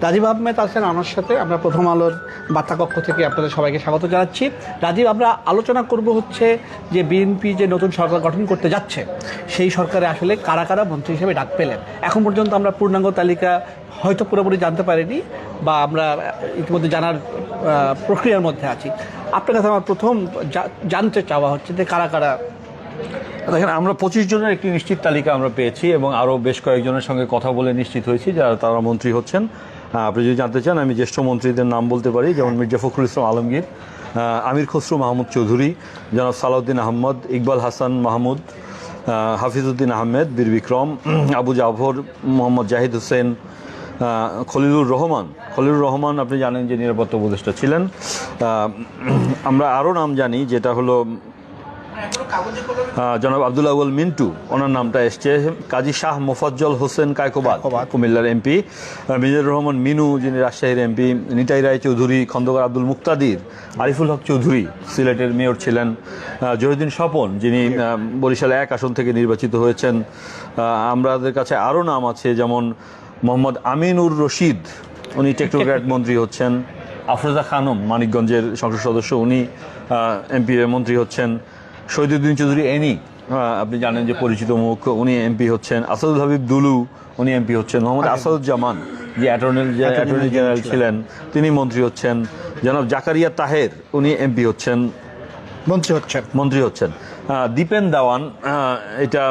রাজীব আহমেদ আছেন আমার সাথে। আমরা প্রথম আলোর বার্তা কক্ষ থেকে আপনাদের সবাইকে স্বাগত জানাচ্ছি। রাজীব, আমরা আলোচনা করব হচ্ছে যে বিএনপি যে নতুন সরকার গঠন করতে যাচ্ছে সেই সরকারে আসলে কারা কারা মন্ত্রী হিসেবে ডাক পেলেন। এখন পর্যন্ত আমরা পূর্ণাঙ্গ তালিকা হয়তো পুরোপুরি জানতে পারিনি বা আমরা ইতিমধ্যে জানার প্রক্রিয়ার মধ্যে আছি। আপনার কাছে আমার প্রথম জানতে চাওয়া হচ্ছে যে কারা কারা। দেখেন, আমরা 25 জনের একটি নিশ্চিত তালিকা আমরা পেয়েছি এবং আরও বেশ কয়েকজনের সঙ্গে কথা বলে নিশ্চিত হয়েছি যারা তারা মন্ত্রী হচ্ছেন। আপনি যদি জানতে চান আমি জ্যেষ্ঠ মন্ত্রীদের নাম বলতে পারি, যেমন মির্জা ফখরুল ইসলাম আলমগীর, আমির খসরু মাহমুদ চৌধুরী, জনাব সালাউদ্দিন আহমদ, ইকবাল হাসান মাহমুদ, হাফিজউদ্দিন আহমেদ, বীর বিক্রম, আবু জাফর, মোহাম্মদ জাহিদ হোসেন, খলিলুর রহমান আপনি জানেন যে নিরাপত্তা উপদেষ্টা ছিলেন। আমরা আরও নাম জানি, যেটা হলো জনাব আব্দুল আউয়াল মিন্টু, ওনার নামটা এসছে। কাজী শাহ মোফাজ্জল হোসেন কায়কোবাদ, কুমিল্লার এমপি। মিজানুর রহমান মিনু, যিনি রাজশাহীর এমপি। নিতাই রায় চৌধুরী, খন্দকার আব্দুল মুক্তাদির, আরিফুল হক চৌধুরী সিলেটের মেয়র ছিলেন। জহিউদ্দিন স্বপন, যিনি বরিশাল 1 আসন থেকে নির্বাচিত হয়েছেন। আমাদের কাছে আরও নাম আছে, যেমন মোহাম্মদ আমিনুর রশিদ, উনি টেকনোক্র্যাট মন্ত্রী হচ্ছেন। আফরোজা খানম, মানিকগঞ্জের সংসদ সদস্য, উনি এমপি মন্ত্রী হচ্ছেন। শহীদুদ্দিন চৌধুরী এনি, আপনি জানেন যে পরিচিত মুখ, উনি এমপি হচ্ছেন। আসাদুল হাবিব দুলু, উনি এমপি হচ্ছেন। মোহাম্মদ আসাদুজ্জামান, যে অ্যাটর্নি জেনারেল ছিলেন, তিনি মন্ত্রী হচ্ছেন। জনাব জাকারিয়া তাহের, উনি এমপি হচ্ছেন, মন্ত্রী হচ্ছেন। দীপেন দেওয়ান, এটা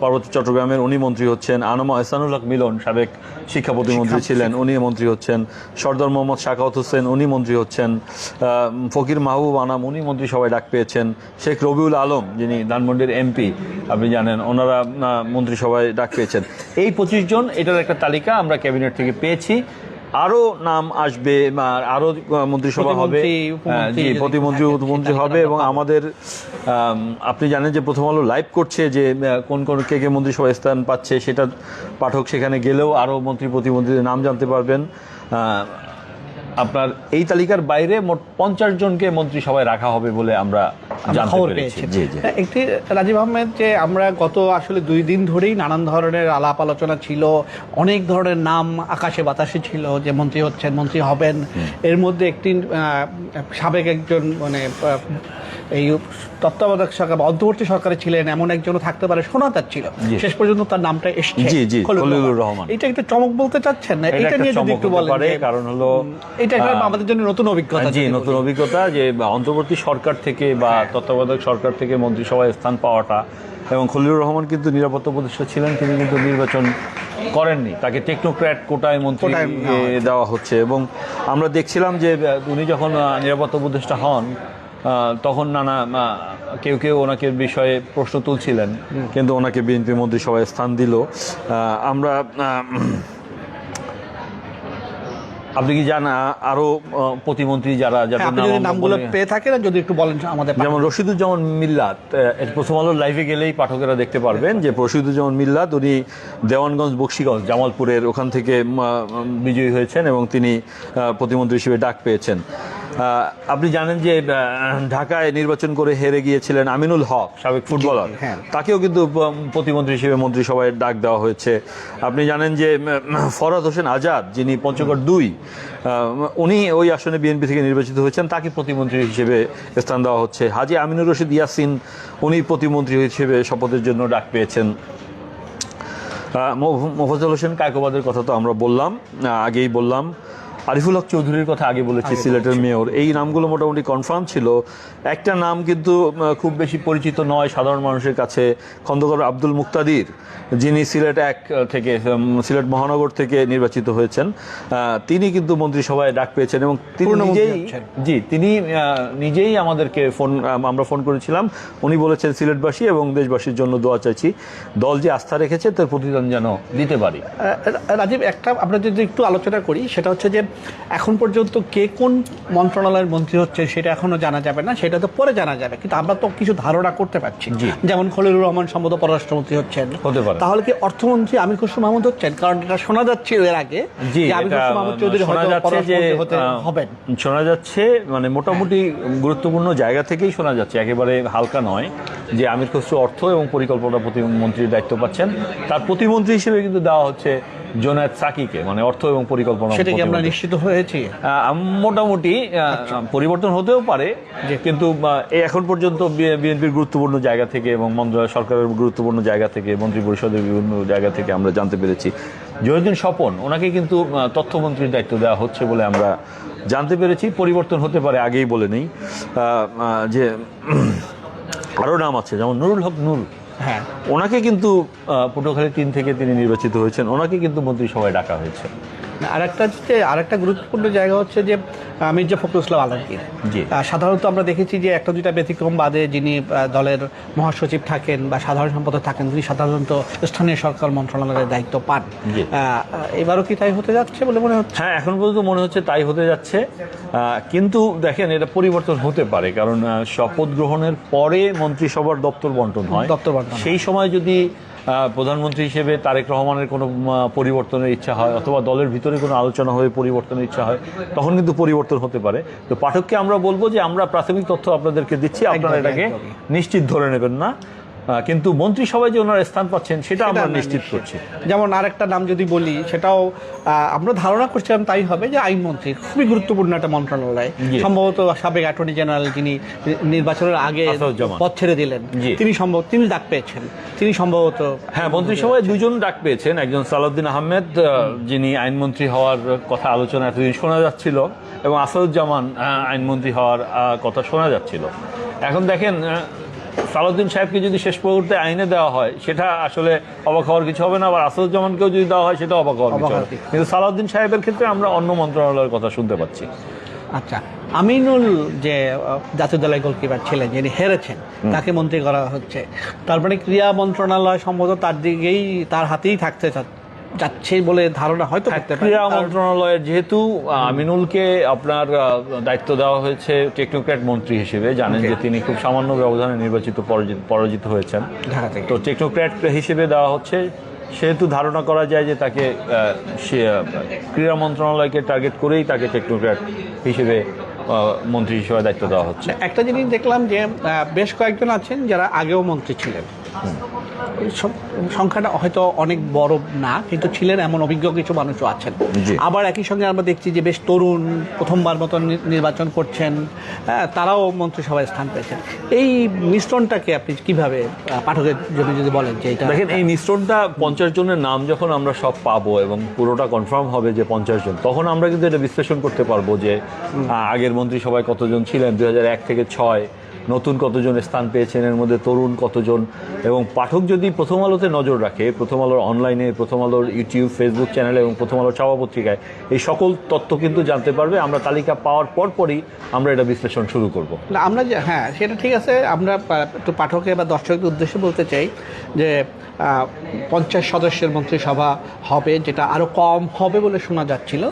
পার্বত্য চট্টগ্রামের, উনি মন্ত্রী হচ্ছেন। আনোমা এহসানুল হক মিলন, সাবেক শিক্ষা প্রতিমন্ত্রী ছিলেন, উনি মন্ত্রী হচ্ছেন। সর্দার মোহাম্মদ শাকাওয়াত হোসেন, উনি মন্ত্রী হচ্ছেন। ফকির মাহবুব আনাম, উনি মন্ত্রী সভায় ডাক পেয়েছেন। শেখ রবিউল আলম, যিনি ধানমন্ডির এমপি, আপনি জানেন, ওনারা মন্ত্রিসভায় ডাক পেয়েছেন। এই 25 জন, এটার একটা তালিকা আমরা ক্যাবিনেট থেকে পেয়েছি। আরও নাম আসবে, আরও মন্ত্রিসভা হবে, জি, প্রতিমন্ত্রী উপমন্ত্রী হবে। এবং আমাদের আপনি জানেন যে প্রথম আলো লাইভ করছে যে কোন কোন কে মন্ত্রিসভায় স্থান পাচ্ছে, সেটা পাঠক সেখানে গেলেও আরও মন্ত্রী প্রতিমন্ত্রীদের নাম জানতে পারবেন। আপনার এই তালিকার বাইরে মোট 50 জনকে মন্ত্রিসভায় রাখা হবে বলে আমরা জানতে পেরেছি। একটি রাজীব আহমেদ, যে আমরা গত আসলে 2 দিন ধরেই নানান ধরনের আলাপ আলোচনা ছিল, অনেক ধরনের নাম আকাশে বাতাসে ছিল যে মন্ত্রী হচ্ছেন, মন্ত্রী হবেন। এর মধ্যে একটি সাবেক একজন এই তত্ত্বাবধায়ক সরকার বা অন্তর্বর্তী সরকারে ছিলেন এমন একজনও থাকতে পারে শোনা যাচ্ছিল। শেষ পর্যন্ত তার নামটা এসেছে, খলিলুর রহমান। এটা একটা চমক বলতে চাচ্ছেন না? এটা নিয়ে যদি একটু বলেন। কারণ হলো এটা আমাদের জন্য নতুন অভিজ্ঞতা। জি, নতুন অভিজ্ঞতা যে অন্তর্বর্তী সরকার থেকে বা তত্ত্বাবধায়ক সরকার থেকে মন্ত্রিসভায় স্থান পাওয়াটা। এবং খলিলুর রহমান কিন্তু নিরাপত্তা উপদেষ্টা ছিলেন, তিনি কিন্তু নির্বাচন করেননি, তাকে টেকনোক্র্যাট কোটায় মন্ত্রী দেওয়া হচ্ছে। এবং আমরা দেখছিলাম যে উনি যখন নিরাপত্তা উপদেষ্টা হন তখন কেউ ওনাকে বিষয়ে প্রশ্ন তুলছিলেন, কিন্তু ওনাকে বিএনপি মন্ত্রিসভায় স্থান দিল। আমরা আপনি কি জানা আরো প্রতিমন্ত্রী যাদের নামগুলো পেয়ে থাকেন যদি একটু বলেন আমাদের। যেমন রশিদুজ্জামান মিল্লাত, প্রথম আলোর লাইভে গেলেই পাঠকেরা দেখতে পারবেন যে রশিদুজ্জামান মিল্লাত, উনি দেওয়ানগঞ্জ, বক্সিগঞ্জ, জামালপুরের ওখান থেকে বিজয়ী হয়েছেন এবং তিনি প্রতিমন্ত্রী হিসেবে ডাক পেয়েছেন। আপনি জানেন যে ঢাকায় নির্বাচন করে হেরে গিয়েছিলেন আমিনুল হক, সাবেক ফুটবলার, তাকেও কিন্তু প্রতিমন্ত্রী হিসেবে মন্ত্রিসভায় ডাক দেওয়া হয়েছে। আপনি জানেন যে ফরহাদ হোসেন আজাদ, যিনি পঞ্চগড় 2, উনি ওই আসনে বিএনপি থেকে নির্বাচিত হয়েছেন, তাকে প্রতিমন্ত্রী হিসেবে স্থান দেওয়া হচ্ছে। হাজী আমিনুর রশিদ ইয়াসিন, উনি প্রতিমন্ত্রী হিসেবে শপথের জন্য ডাক পেয়েছেন। মোফাজ্জল হোসেন কায়কোবাদের কথা তো আমরা বললাম, আগেই বললাম। আরিফুল হক চৌধুরীর কথা আগে বলেছি, সিলেটের মেয়র। এই নামগুলো মোটামুটি কনফার্ম ছিল। একটা নাম কিন্তু খুব বেশি পরিচিত নয় সাধারণ মানুষের কাছে, খন্দকার আব্দুল মুক্তাদির, যিনি সিলেট 1 থেকে, সিলেট মহানগর থেকে নির্বাচিত হয়েছেন। তিনি কিন্তু মন্ত্রিসভায় ডাক পেয়েছেন এবং তিনি নিজেই আমাদেরকে আমরা ফোন করেছিলাম। উনি বলেছেন সিলেটবাসী এবং দেশবাসীর জন্য দোয়া চাইছি, দল যে আস্থা রেখেছে তার প্রতিদান যেন দিতে পারি। রাজীব, একটা আমরা যদি একটু আলোচনা করি, সেটা হচ্ছে যে এখন পর্যন্ত কে কোন মন্ত্রণালয়ের মন্ত্রী হচ্ছে সেটা এখনো জানা যাবে না, সেটা তো পরে জানা যাবে, কিন্তু আমরা তো কিছু ধারণা করতে পারছি। যেমন খলিলুর রহমান সম্ভবত পররাষ্ট্রমন্ত্রী হচ্ছেন, হতে পারে। তাহলে কি অর্থমন্ত্রী আমির খসরু মাহমুদ হচ্ছেন? কারণ এটা শোনা যাচ্ছে এর আগে আমির খসরু মাহমুদ চৌধুরী হবেন, শোনা যাচ্ছে, মানে মোটামুটি গুরুত্বপূর্ণ জায়গা থেকেই শোনা যাচ্ছে, একেবারে হালকা নয়, যে আমির খসরু অর্থ এবং পরিকল্পনা প্রতিমন্ত্রীর দায়িত্ব পাচ্ছেন। তার প্রতিমন্ত্রী হিসেবে কিন্তু দেওয়া হচ্ছে জোনায়েদ সাকিকে, মানে অর্থ এবং পরিকল্পনা সেটা কি আমরা প্রতিমন্ত্রী। নিশ্চিত হয়েছি? মোটামুটি পরিবর্তন হতেও পারে, কিন্তু এই এখন পর্যন্ত বিএনপির গুরুত্বপূর্ণ জায়গা থেকে এবং সরকারের গুরুত্বপূর্ণ জায়গা থেকে, মন্ত্রী পরিষদের বিভিন্ন জায়গা থেকে আমরা জানতে পেরেছি জহিরুদ্দিন স্বপন ওনাকে কিন্তু তথ্যমন্ত্রীর দায়িত্ব দেওয়া হচ্ছে বলে আমরা জানতে পেরেছি। পরিবর্তন হতে পারে, আগেই বলে নেই যে আরও নাম আছে, যেমন নুরুল হক নূর, হ্যাঁ, ওনাকে কিন্তু পটুয়াখালী 3 থেকে তিনি নির্বাচিত হয়েছেন, ওনাকে কিন্তু মন্ত্রিসভায় ডাকা হয়েছে। আরেকটা গুরুত্বপূর্ণ জায়গা হচ্ছে যে মির্জা ফখরুল ইসলাম আলমগীর। জি। সাধারণত আমরা দেখেছি যে একটা দুইটা ব্যতিক্রম বাদে যিনি দলের মহাসচিব থাকেন বা সাধারণ সম্পাদক থাকেন, তিনি সাধারণত স্থানীয় সরকার মন্ত্রণালয়ের দায়িত্ব পান। এবারও কি তাই হতে যাচ্ছে বলে মনে হচ্ছে? হ্যাঁ, এখন পর্যন্ত মনে হচ্ছে তাই হতে যাচ্ছে, কিন্তু দেখেন এটা পরিবর্তন হতে পারে, কারণ শপথ গ্রহণের পরে মন্ত্রিসভার দপ্তর বন্টন হয়। সেই সময় যদি প্রধানমন্ত্রী হিসেবে তারেক রহমানের কোনো পরিবর্তনের ইচ্ছা হয় অথবা দলের ভিতরে কোনো আলোচনা হয়ে পরিবর্তনের ইচ্ছা হয়, তখন কিন্তু পরিবর্তন হতে পারে। তো পাঠককে আমরা বলবো যে আমরা প্রাথমিক তথ্য আপনাদেরকে দিচ্ছি, আপনারা এটাকে নিশ্চিত ধরে নেবেন না, কিন্তু মন্ত্রিসভায় যে ওনারা স্থান পাচ্ছেন সেটা আমরা নিশ্চিত করছি। যেমন আরেকটা নাম যদি বলি, সেটাও আমরা ধারণা করছিলাম তাই হবে, যে আইনমন্ত্রী, খুবই গুরুত্বপূর্ণ একটা মন্ত্রণালয়, সম্ভবত সাবেক অ্যাটর্নি জেনারেল যিনি নির্বাচনের আগে পদ ছেড়ে দিলেন, তিনি ডাক পেয়েছেন, তিনি সম্ভবত। হ্যাঁ, মন্ত্রিসভায় 2 জন ডাক পেয়েছেন, একজন সালাউদ্দিন আহমেদ যিনি আইনমন্ত্রী হওয়ার কথা আলোচনা এতদিন শোনা যাচ্ছিল, এবং আসাদুজ্জামান আইনমন্ত্রী হওয়ার কথা শোনা যাচ্ছিল। এখন দেখেন সালাউদ্দিন সাহেবকে যদি শেষ মুহূর্তে আইনে দেওয়া হয় সেটা আসলে অবাক হওয়ার কিছু হবে না, আবার আসাদুজ্জামানকেও যদি দেওয়া হয় সেটা অবাক হওয়ার কিছু হবে, কিন্তু সালাউদ্দিন সাহেবের ক্ষেত্রে আমরা অন্য মন্ত্রণালয়ের কথা শুনতে পাচ্ছি। আচ্ছা, আমিনুল যে জাতীয় দলের গোলকিপার ছিলেন, যিনি হেরেছেন, তাকে মন্ত্রী করা হচ্ছে, তার মানে ক্রীড়া মন্ত্রণালয় সম্ভবত তার হাতেই থাকতে যাচ্ছে বলে ধারণা হয়তো করতে পারে। ক্রীড়া মন্ত্রণালয়ের যেহেতু আমিনুলকে আপনার দায়িত্ব দেওয়া হয়েছে টেকনোক্র্যাট মন্ত্রী হিসেবে, জানেন যে তিনি খুব সামান্য ব্যবধানে পরাজিত হয়েছেন, তো টেকনোক্র্যাট হিসেবে দেওয়া হচ্ছে, সেহেতু ধারণা করা যায় যে তাকে ক্রীড়া মন্ত্রণালয়কে টার্গেট করেই তাকে টেকনোক্র্যাট হিসেবে মন্ত্রী হিসেবে দায়িত্ব দেওয়া হচ্ছে। একটা জিনিস দেখলাম যে বেশ কয়েকজন আছেন যারা আগেও মন্ত্রী ছিলেন, সংখ্যাটা হয়তো অনেক বড় না, কিন্তু ছিলেন এমন অভিজ্ঞ কিছু মানুষও আছেন। আবার একই সঙ্গে আমরা দেখছি যে বেশ তরুণ, প্রথমবার মতো নির্বাচন করছেন, তারাও মন্ত্রিসভায় স্থান পেয়েছেন। এই মিশ্রণটাকে আপনি কিভাবে পাঠকের জন্য যদি বলেন যে এটা দেখেন, এই মিশ্রণটা 50 জনের নাম যখন আমরা সব পাবো এবং পুরোটা কনফার্ম হবে যে 50 জন, তখন আমরা কিন্তু এটা বিশ্লেষণ করতে পারবো যে আগের মন্ত্রিসভায় কতজন ছিলেন, 2001 থেকে 6, নতুন কতজন স্থান পেয়েছেন, এর মধ্যে তরুণ কতজন, এবং পাঠক যদি প্রথম আলোতে নজর রাখে, প্রথম আলোর অনলাইনে, প্রথম আলোর ইউটিউব, ফেসবুক চ্যানেলে এবং প্রথম আলোর ছাপা পত্রিকায় এই সকল তথ্য কিন্তু জানতে পারবে। আমরা তালিকা পাওয়ার পরই আমরা এটা বিশ্লেষণ শুরু করব। আমরা হ্যাঁ, সেটা ঠিক আছে। আমরা একটু পাঠকের বা দর্শকদের উদ্দেশ্যে বলতে চাই যে 50 সদস্যের মন্ত্রিসভা হবে, যেটা আরও কম হবে বলে শোনা যাচ্ছিল,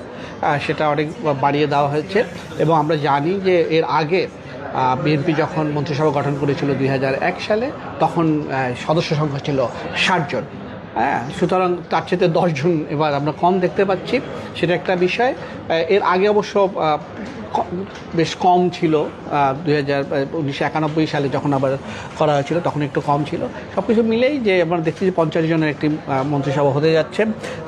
সেটা অনেক বাড়িয়ে দেওয়া হয়েছে। এবং আমরা জানি যে এর আগে বিএনপি যখন মন্ত্রিসভা গঠন করেছিল 2001 সালে, তখন সদস্য সংখ্যা ছিল 60 জন। হ্যাঁ, সুতরাং তার চেয়ে 10 জন এবার আমরা কম দেখতে পাচ্ছি, সেটা একটা বিষয়। এর আগে অবশ্য বেশ কম ছিল, 1991 সালে যখন আবার করা হয়েছিল তখন একটু কম ছিল। সব কিছু মিলেই যে আমরা দেখছি যে 50 জনের একটি মন্ত্রিসভা হতে যাচ্ছে।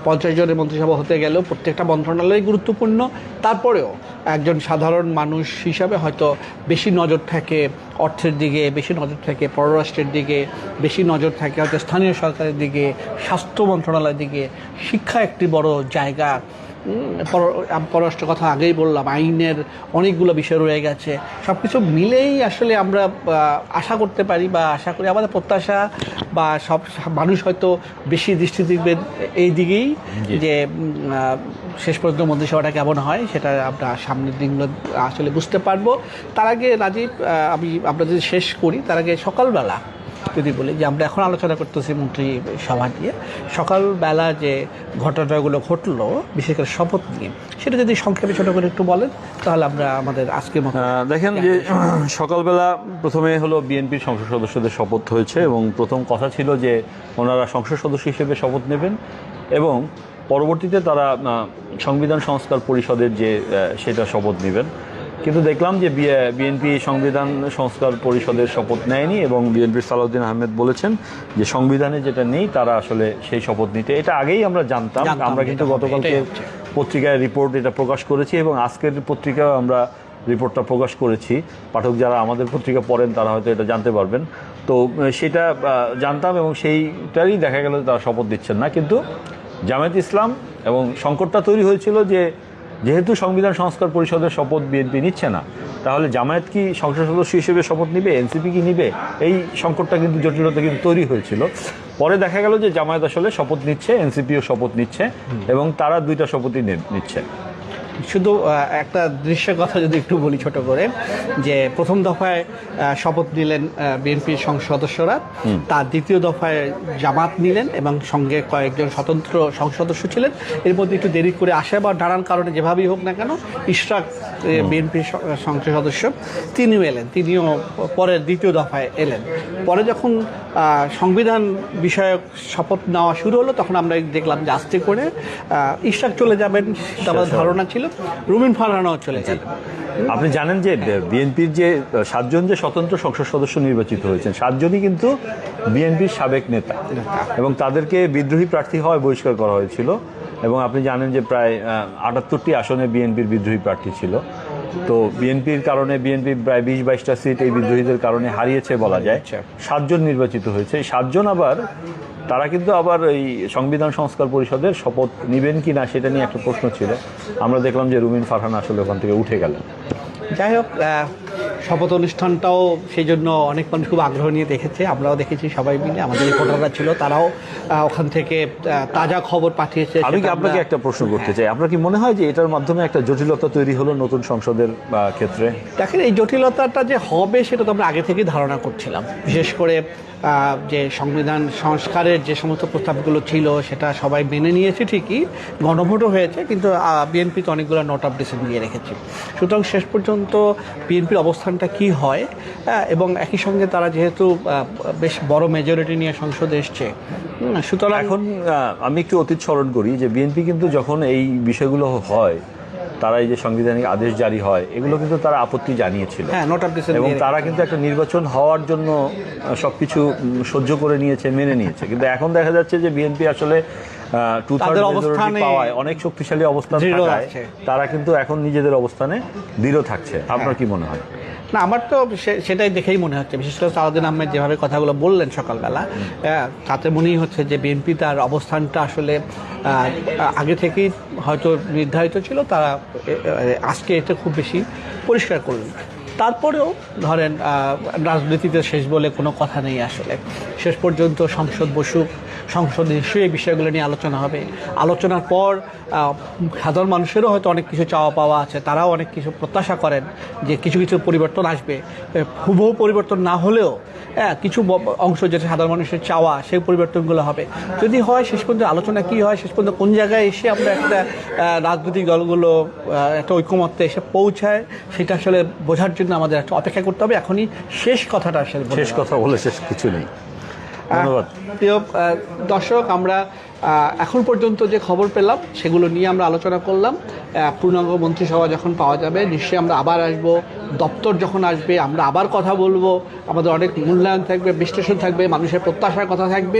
50 জনের মন্ত্রিসভা হতে গেলেও প্রত্যেকটা মন্ত্রণালয় গুরুত্বপূর্ণ, তারপরেও একজন সাধারণ মানুষ হিসাবে হয়তো বেশি নজর থাকে অর্থের দিকে, বেশি নজর থাকে পররাষ্ট্রের দিকে, বেশি নজর থাকে হয়তো স্থানীয় সরকারের দিকে, স্বাস্থ্য মন্ত্রণালয়ের দিকে, শিক্ষা একটি বড় জায়গা, পররাষ্ট্র কথা আগেই বললাম, আইনের অনেকগুলো বিষয় রয়ে গেছে। সব কিছু মিলেই আসলে আমরা আশা করতে পারি বা আশা করি, আমাদের প্রত্যাশা বা সব মানুষ হয়তো বেশি দৃষ্টি দিবেন এই দিকেই, যে শেষ পর্যন্ত মন্ত্রিসভাটা কেমন হয় সেটা আমরা সামনের দিনগুলো আসলে বুঝতে পারবো। তার আগে রাজীব, আমরা যদি শেষ করি, তার আগে সকালবেলা যদি বলি যে আমরা এখন আলোচনা করতেছি মন্ত্রিসভা নিয়ে, সকালবেলা যে ঘটনাগুলো ঘটলো বিশেষ করে শপথ নিয়ে, সেটা যদি সংক্ষেপে ছোটো করে একটু বলেন, তাহলে আমরা আমাদের আজকের মতো। দেখেন যে সকালবেলা প্রথমে হলো বিএনপির সংসদ সদস্যদের শপথ হয়েছে, এবং প্রথম কথা ছিল যে ওনারা সংসদ সদস্য হিসেবে শপথ নেবেন, এবং পরবর্তীতে তারা সংবিধান সংস্কার পরিষদের যে সেটা শপথ নেবেন। কিন্তু দেখলাম যে বিএনপি সংবিধান সংস্কার পরিষদের শপথ নেয়নি এবং বিএনপির সালাউদ্দিন আহমেদ বলেছেন যে সংবিধানে যেটা নেই তারা আসলে সেই শপথ নিতে, এটা আগেই আমরা জানতাম। আমরা কিন্তু গতকালকে পত্রিকায় রিপোর্ট এটা প্রকাশ করেছি এবং আজকের পত্রিকায় আমরা রিপোর্টটা প্রকাশ করেছি। পাঠক যারা আমাদের পত্রিকা পড়েন তারা হয়তো এটা জানতে পারবেন। তো সেটা জানতাম এবং সেইটারই দেখা গেল তারা শপথ দিচ্ছেন না। কিন্তু জামায়াত ইসলাম এবং সংকটটা তৈরি হয়েছিল যে যেহেতু সংবিধান সংস্কার পরিষদের শপথ বিএনপি নিচ্ছে না, তাহলে জামায়াত কি সংসদ সদস্য হিসেবে শপথ নিবে, এনসিপি কি নিবে, এই সংকটটা কিন্তু জটিলতা কিন্তু তৈরি হয়েছিল। পরে দেখা গেল যে জামায়াত আসলে শপথ নিচ্ছে, এনসিপিও শপথ নিচ্ছে এবং তারা দুইটা শপথই নিচ্ছে। শুধু একটা দৃশ্যের কথা যদি একটু বলি ছোট করে, যে প্রথম দফায় শপথ নিলেন বিএনপির সংসদ সদস্যরা, তার দ্বিতীয় দফায় জামাত নিলেন এবং সঙ্গে কয়েকজন স্বতন্ত্র সংসদ সদস্য ছিলেন। এর মধ্যে একটু দেরি করে আসা বা নানান কারণে যেভাবেই হোক না কেন ইশরাক বিএনপির সংসদ সদস্য তিনিও এলেন, তিনিও পরের দ্বিতীয় দফায় এলেন। পরে যখন সংবিধান বিষয়ক শপথ নেওয়া শুরু হলো তখন আমরা দেখলাম যে আস্তে করে ইশরাক চলে যাবেন, আমার ধারণা ছিল রুমিন ফারহানাও চলে যাবেন। আপনি জানেন যে বিএনপির যে 7 জন যে স্বতন্ত্র সংসদ সদস্য নির্বাচিত হয়েছেন 7 জনই কিন্তু বিএনপির সাবেক নেতা এবং তাদেরকে বিদ্রোহী প্রার্থী হওয়ায় বহিষ্কার করা হয়েছিল। এবং আপনি জানেন যে প্রায় 78টি আসনে বিএনপির বিদ্রোহী প্রার্থী ছিল। তো বিএনপির কারণে বিএনপি প্রায় 20-22টা সিট এই বিদ্রোহীদের কারণে হারিয়েছে বলা যায়। 7 জন নির্বাচিত হয়েছে। এই 7 জন আবার তারা কিন্তু আবার এই সংবিধান সংস্কার পরিষদের শপথ নেবেন কি না সেটা নিয়ে একটা প্রশ্ন ছিল। আমরা দেখলাম যে রুমিন ফারহানা আসলে ওখান থেকে উঠে গেলেন। যাই হোক, শপথ অনুষ্ঠানটাও সেই জন্য অনেক মানুষ খুব আগ্রহ নিয়ে দেখেছে, আমরাও দেখেছি সবাই মিলে, আমাদের রিপোর্টাররা ছিল তারাও ওখান থেকে তাজা খবর পাঠিয়েছে। আমি কি আপনাকে একটা প্রশ্ন করতে চাই, আপনার কি মনে হয় যে এটার মাধ্যমে একটা জটিলতা তৈরি হলো নতুন সংসদের ক্ষেত্রে? দেখেন, এই জটিলতাটা যে হবে সেটা তো আমরা আগে থেকেই ধারণা করছিলাম। বিশেষ করে যে সংবিধান সংস্কারের যে সমস্ত প্রস্তাবগুলো ছিল সেটা সবাই মেনে নিয়েছে ঠিকই, গণভোটও হয়েছে, কিন্তু বিএনপি তো অনেকগুলো নোট অফ ডিসেন্ট দিয়ে রেখেছে। সুতরাং শেষ পর্যন্ত বিএনপির অবস্থানটা কি হয়, এবং একই সঙ্গে তারা যেহেতু বেশ বড় মেজরিটি নিয়ে সংসদে এসছে, সুতরাং এখন আমি একটু অতীত স্মরণ করি যে বিএনপি কিন্তু যখন এই বিষয়গুলো হয়, তারা এই যে সাংবিধানিক আদেশ জারি হয় এগুলো কিন্তু তারা আপত্তি জানিয়েছিল এবং তারা কিন্তু একটা নির্বাচন হওয়ার জন্য সবকিছু সহ্য করে নিয়েছে, মেনে নিয়েছে। কিন্তু এখন দেখা যাচ্ছে যে বিএনপি আসলে 2/3 মেজরিটি পাওয়ায় অনেক শক্তিশালী অবস্থান থাকায় তারা কিন্তু এখন নিজেদের অবস্থানে দৃঢ় থাকছে। আপনার কি মনে হয়? না, আমার তো সেটাই দেখেই মনে হচ্ছে, বিশেষ করে সালাউদ্দিন আহমেদ যেভাবে কথাগুলো বললেন সকালবেলা, তাতে মনেই হচ্ছে যে বিএনপি তার অবস্থানটা আসলে আগে থেকেই হয়তো নির্ধারিত ছিল, তারা আজকে এটা খুব বেশি পরিষ্কার করলেন। তারপরেও ধরেন রাজনীতিতে শেষ বলে কোনো কথা নেই আসলে। শেষ পর্যন্ত সংসদ বসুক, সংসদে নিশ্চয়ই এই বিষয়গুলো নিয়ে আলোচনা হবে। আলোচনার পর সাধারণ মানুষেরও হয়তো অনেক কিছু চাওয়া পাওয়া আছে, তারাও অনেক কিছু প্রত্যাশা করেন যে কিছু কিছু পরিবর্তন আসবে। হুবহু পরিবর্তন না হলেও কিছু অংশ যেটা সাধারণ মানুষের চাওয়া সেই পরিবর্তনগুলো হবে। যদি হয় শেষ পর্যন্ত আলোচনা কি হয়, শেষ পর্যন্ত কোন জায়গায় এসে আমরা একটা রাজনৈতিক দলগুলো একটা ঐকমত্যে এসে পৌঁছায় সেটা আসলে বোঝার জন্য আমাদের একটা অপেক্ষা করতে হবে। এখনই শেষ কথাটা আসলে শেষ কথা বলে শেষ কিছু নেই। ধন্যবাদ। প্রিয় দর্শক, আমরা এখন পর্যন্ত যে খবর পেলাম সেগুলো নিয়ে আমরা আলোচনা করলাম। পূর্ণাঙ্গ মন্ত্রিসভা যখন পাওয়া যাবে নিশ্চয়ই আমরা আবার আসব, দপ্তর যখন আসবে আমরা আবার কথা বলবো, আমাদের অনেক মূল্যায়ন থাকবে, বিশ্লেষণ থাকবে, মানুষের প্রত্যাশার কথা থাকবে।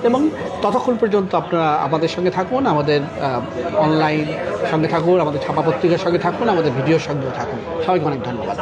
এবং ততক্ষণ পর্যন্ত আপনারা আমাদের সঙ্গে থাকুন, আমাদের অনলাইন সঙ্গে থাকুন, আমাদের ছাপা পত্রিকার সঙ্গে থাকুন, আমাদের ভিডিওর সঙ্গেও থাকুন। সবাইকে অনেক ধন্যবাদ।